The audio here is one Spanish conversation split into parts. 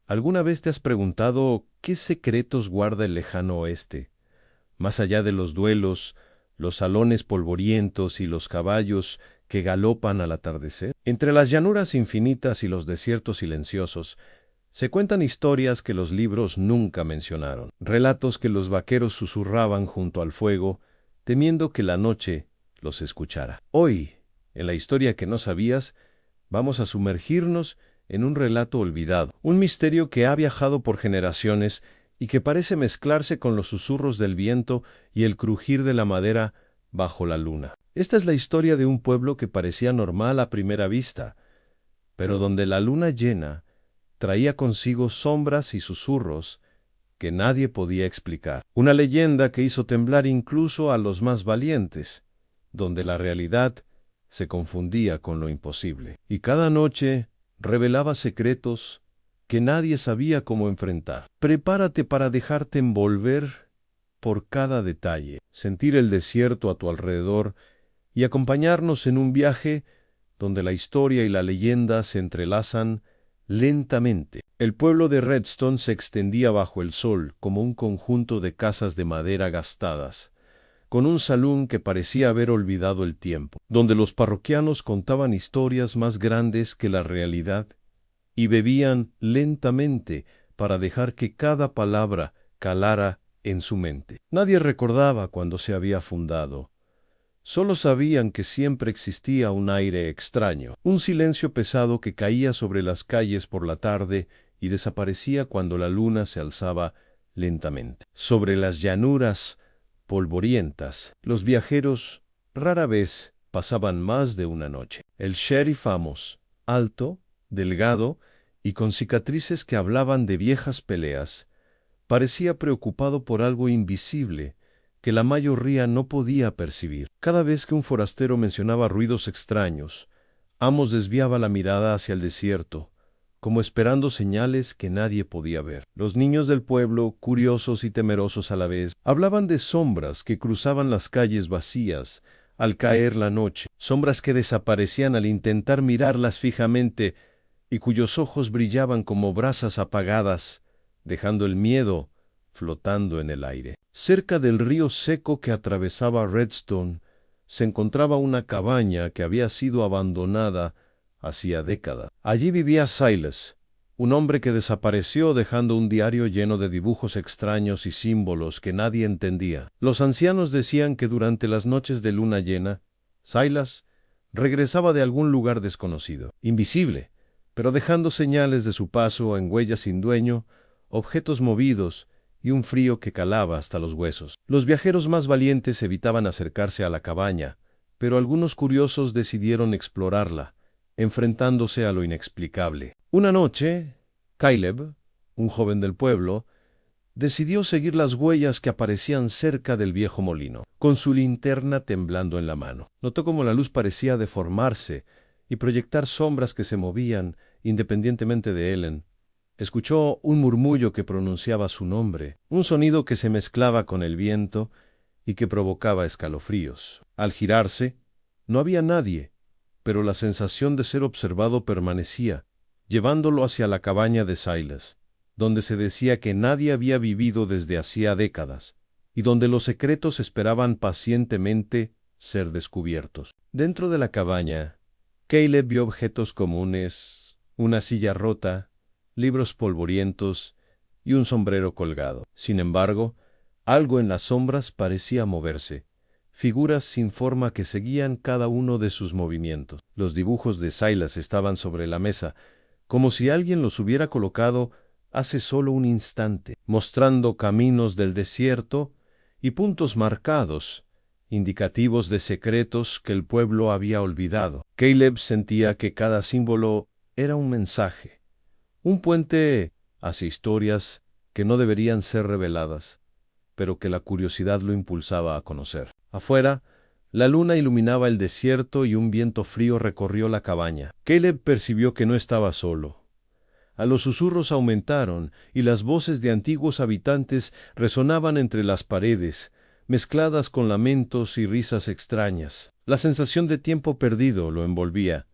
¿Alguna vez te has preguntado qué secretos guarda el lejano oeste? Más allá de los duelos, los salones polvorientos y los caballos que galopan al atardecer. Entre las llanuras infinitas y los desiertos silenciosos, se cuentan historias que los libros nunca mencionaron. Relatos que los vaqueros susurraban junto al fuego, temiendo que la noche los escuchara. Hoy, en la historia que no sabías, vamos a sumergirnos en un relato olvidado, un misterio que ha viajado por generaciones y que parece mezclarse con los susurros del viento y el crujir de la madera bajo la luna. Esta es la historia de un pueblo que parecía normal a primera vista, pero donde la luna llena traía consigo sombras y susurros que nadie podía explicar. Una leyenda que hizo temblar incluso a los más valientes, donde la realidad se confundía con lo imposible. Y cada noche revelaba secretos que nadie sabía cómo enfrentar. Prepárate para dejarte envolver por cada detalle, sentir el desierto a tu alrededor y acompañarnos en un viaje donde la historia y la leyenda se entrelazan lentamente. El pueblo de Redstone se extendía bajo el sol como un conjunto de casas de madera gastadas, con un salón que parecía haber olvidado el tiempo, donde los parroquianos contaban historias más grandes que la realidad y bebían lentamente para dejar que cada palabra calara en su mente. Nadie recordaba cuándo se había fundado. Solo sabían que siempre existía un aire extraño, un silencio pesado que caía sobre las calles por la tarde y desaparecía cuando la luna se alzaba lentamente. Sobre las llanuras polvorientas, los viajeros rara vez pasaban más de una noche. El sheriff Amos, alto, delgado y con cicatrices que hablaban de viejas peleas, parecía preocupado por algo invisible que la mayoría no podía percibir. Cada vez que un forastero mencionaba ruidos extraños, Amos desviaba la mirada hacia el desierto, como esperando señales que nadie podía ver. Los niños del pueblo, curiosos y temerosos a la vez, hablaban de sombras que cruzaban las calles vacías al caer la noche, sombras que desaparecían al intentar mirarlas fijamente y cuyos ojos brillaban como brasas apagadas, dejando el miedo flotando en el aire. Cerca del río seco que atravesaba Redstone, se encontraba una cabaña que había sido abandonada hacía décadas. Allí vivía Silas, un hombre que desapareció dejando un diario lleno de dibujos extraños y símbolos que nadie entendía. Los ancianos decían que durante las noches de luna llena, Silas regresaba de algún lugar desconocido, invisible, pero dejando señales de su paso en huellas sin dueño, objetos movidos y un frío que calaba hasta los huesos. Los viajeros más valientes evitaban acercarse a la cabaña, pero algunos curiosos decidieron explorarla, enfrentándose a lo inexplicable. Una noche, Caleb, un joven del pueblo, decidió seguir las huellas que aparecían cerca del viejo molino, con su linterna temblando en la mano. Notó cómo la luz parecía deformarse y proyectar sombras que se movían independientemente de él. Escuchó un murmullo que pronunciaba su nombre, un sonido que se mezclaba con el viento y que provocaba escalofríos. Al girarse, no había nadie, pero la sensación de ser observado permanecía, llevándolo hacia la cabaña de Silas, donde se decía que nadie había vivido desde hacía décadas, y donde los secretos esperaban pacientemente ser descubiertos. Dentro de la cabaña, Caleb vio objetos comunes, una silla rota, libros polvorientos y un sombrero colgado. Sin embargo, algo en las sombras parecía moverse, figuras sin forma que seguían cada uno de sus movimientos. Los dibujos de Silas estaban sobre la mesa, como si alguien los hubiera colocado hace solo un instante, mostrando caminos del desierto y puntos marcados, indicativos de secretos que el pueblo había olvidado. Caleb sentía que cada símbolo era un mensaje, un puente hacia historias que no deberían ser reveladas, pero que la curiosidad lo impulsaba a conocer. Afuera, la luna iluminaba el desierto y un viento frío recorrió la cabaña. Caleb percibió que no estaba solo. Los susurros aumentaron y las voces de antiguos habitantes resonaban entre las paredes, mezcladas con lamentos y risas extrañas. La sensación de tiempo perdido lo envolvía,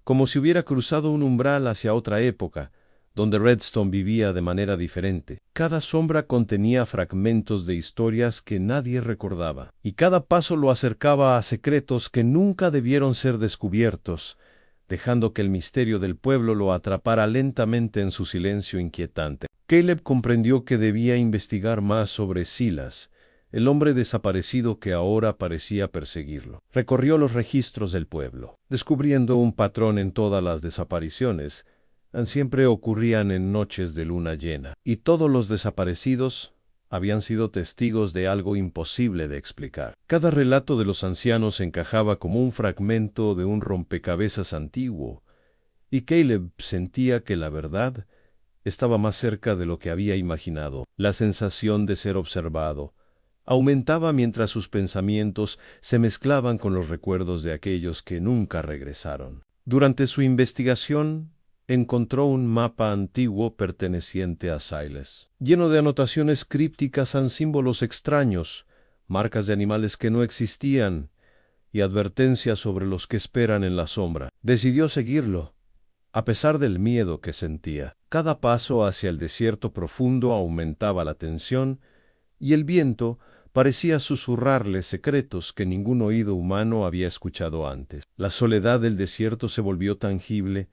como si hubiera cruzado un umbral hacia otra época, donde Redstone vivía de manera diferente. Cada sombra contenía fragmentos de historias que nadie recordaba, y cada paso lo acercaba a secretos que nunca debieron ser descubiertos, dejando que el misterio del pueblo lo atrapara lentamente en su silencio inquietante. Caleb comprendió que debía investigar más sobre Silas, el hombre desaparecido que ahora parecía perseguirlo. Recorrió los registros del pueblo, descubriendo un patrón en todas las desapariciones. Siempre ocurrían en noches de luna llena, y todos los desaparecidos habían sido testigos de algo imposible de explicar. Cada relato de los ancianos encajaba como un fragmento de un rompecabezas antiguo, y Caleb sentía que la verdad estaba más cerca de lo que había imaginado. La sensación de ser observado aumentaba mientras sus pensamientos se mezclaban con los recuerdos de aquellos que nunca regresaron. Durante su investigación, encontró un mapa antiguo perteneciente a Silas, lleno de anotaciones crípticas en símbolos extraños, marcas de animales que no existían y advertencias sobre los que esperan en la sombra. Decidió seguirlo, a pesar del miedo que sentía. Cada paso hacia el desierto profundo aumentaba la tensión y el viento parecía susurrarle secretos que ningún oído humano había escuchado antes. La soledad del desierto se volvió tangible,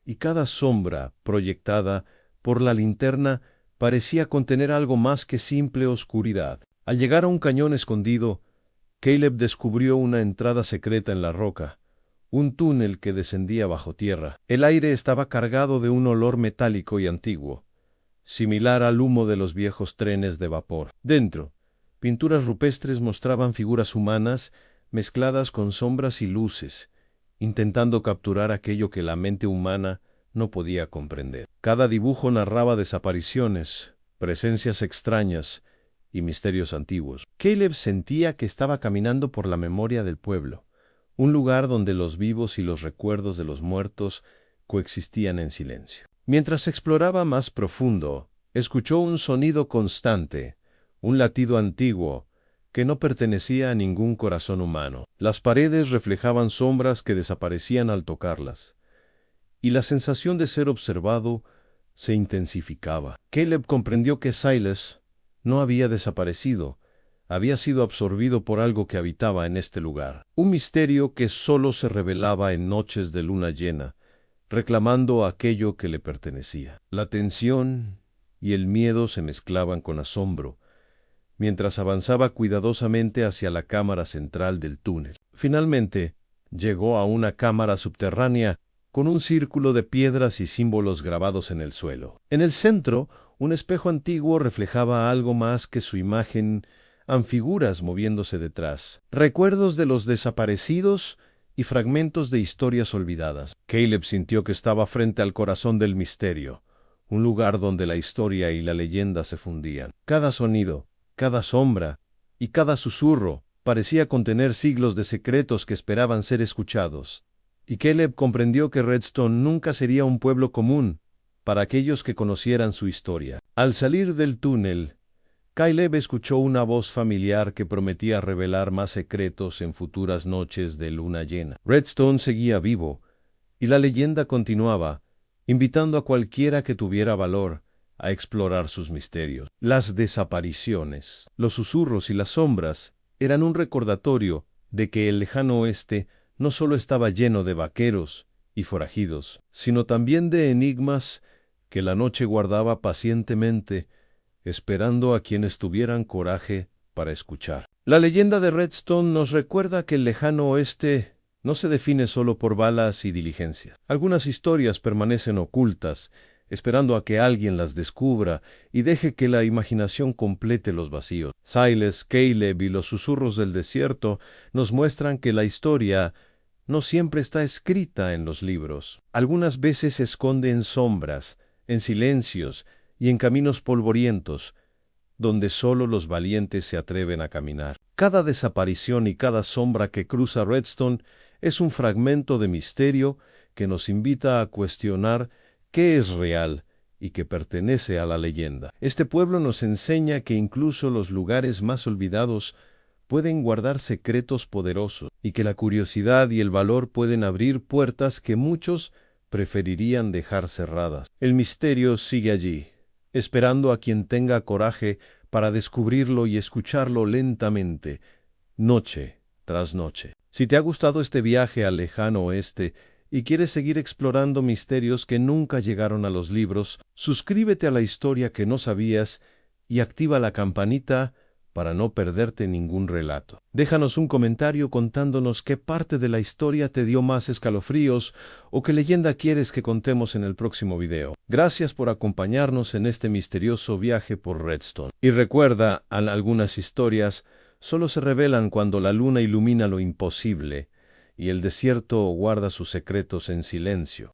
y cada sombra proyectada por la linterna parecía contener algo más que simple oscuridad. Al llegar a un cañón escondido, Caleb descubrió una entrada secreta en la roca, un túnel que descendía bajo tierra. El aire estaba cargado de un olor metálico y antiguo, similar al humo de los viejos trenes de vapor. Dentro, pinturas rupestres mostraban figuras humanas mezcladas con sombras y luces, intentando capturar aquello que la mente humana no podía comprender. Cada dibujo narraba desapariciones, presencias extrañas y misterios antiguos. Caleb sentía que estaba caminando por la memoria del pueblo, un lugar donde los vivos y los recuerdos de los muertos coexistían en silencio. Mientras exploraba más profundo, escuchó un sonido constante, un latido antiguo, que no pertenecía a ningún corazón humano. Las paredes reflejaban sombras que desaparecían al tocarlas, y la sensación de ser observado se intensificaba. Caleb comprendió que Silas no había desaparecido, había sido absorbido por algo que habitaba en este lugar, un misterio que solo se revelaba en noches de luna llena, reclamando aquello que le pertenecía. La tensión y el miedo se mezclaban con asombro, mientras avanzaba cuidadosamente hacia la cámara central del túnel. Finalmente, llegó a una cámara subterránea con un círculo de piedras y símbolos grabados en el suelo. En el centro, un espejo antiguo reflejaba algo más que su imagen, figuras moviéndose detrás, recuerdos de los desaparecidos y fragmentos de historias olvidadas. Caleb sintió que estaba frente al corazón del misterio, un lugar donde la historia y la leyenda se fundían. Cada sonido, cada sombra y cada susurro parecía contener siglos de secretos que esperaban ser escuchados. Y Caleb comprendió que Redstone nunca sería un pueblo común para aquellos que conocieran su historia. Al salir del túnel, Caleb escuchó una voz familiar que prometía revelar más secretos en futuras noches de luna llena. Redstone seguía vivo, y la leyenda continuaba, invitando a cualquiera que tuviera valor a explorar sus misterios. Las desapariciones, los susurros y las sombras eran un recordatorio de que el lejano oeste no solo estaba lleno de vaqueros y forajidos, sino también de enigmas que la noche guardaba pacientemente, esperando a quienes tuvieran coraje para escuchar. La leyenda de Redstone nos recuerda que el lejano oeste no se define solo por balas y diligencias. Algunas historias permanecen ocultas, esperando a que alguien las descubra y deje que la imaginación complete los vacíos. Silas, Caleb y los susurros del desierto nos muestran que la historia no siempre está escrita en los libros. Algunas veces se esconde en sombras, en silencios y en caminos polvorientos, donde solo los valientes se atreven a caminar. Cada desaparición y cada sombra que cruza Redstone es un fragmento de misterio que nos invita a cuestionar qué es real y que pertenece a la leyenda. Este pueblo nos enseña que incluso los lugares más olvidados pueden guardar secretos poderosos y que la curiosidad y el valor pueden abrir puertas que muchos preferirían dejar cerradas. El misterio sigue allí, esperando a quien tenga coraje para descubrirlo y escucharlo lentamente, noche tras noche. Si te ha gustado este viaje al lejano oeste y quieres seguir explorando misterios que nunca llegaron a los libros, suscríbete a La Historia que no sabías y activa la campanita para no perderte ningún relato. Déjanos un comentario contándonos qué parte de la historia te dio más escalofríos o qué leyenda quieres que contemos en el próximo video. Gracias por acompañarnos en este misterioso viaje por Redstone. Y recuerda, algunas historias solo se revelan cuando la luna ilumina lo imposible y el desierto guarda sus secretos en silencio.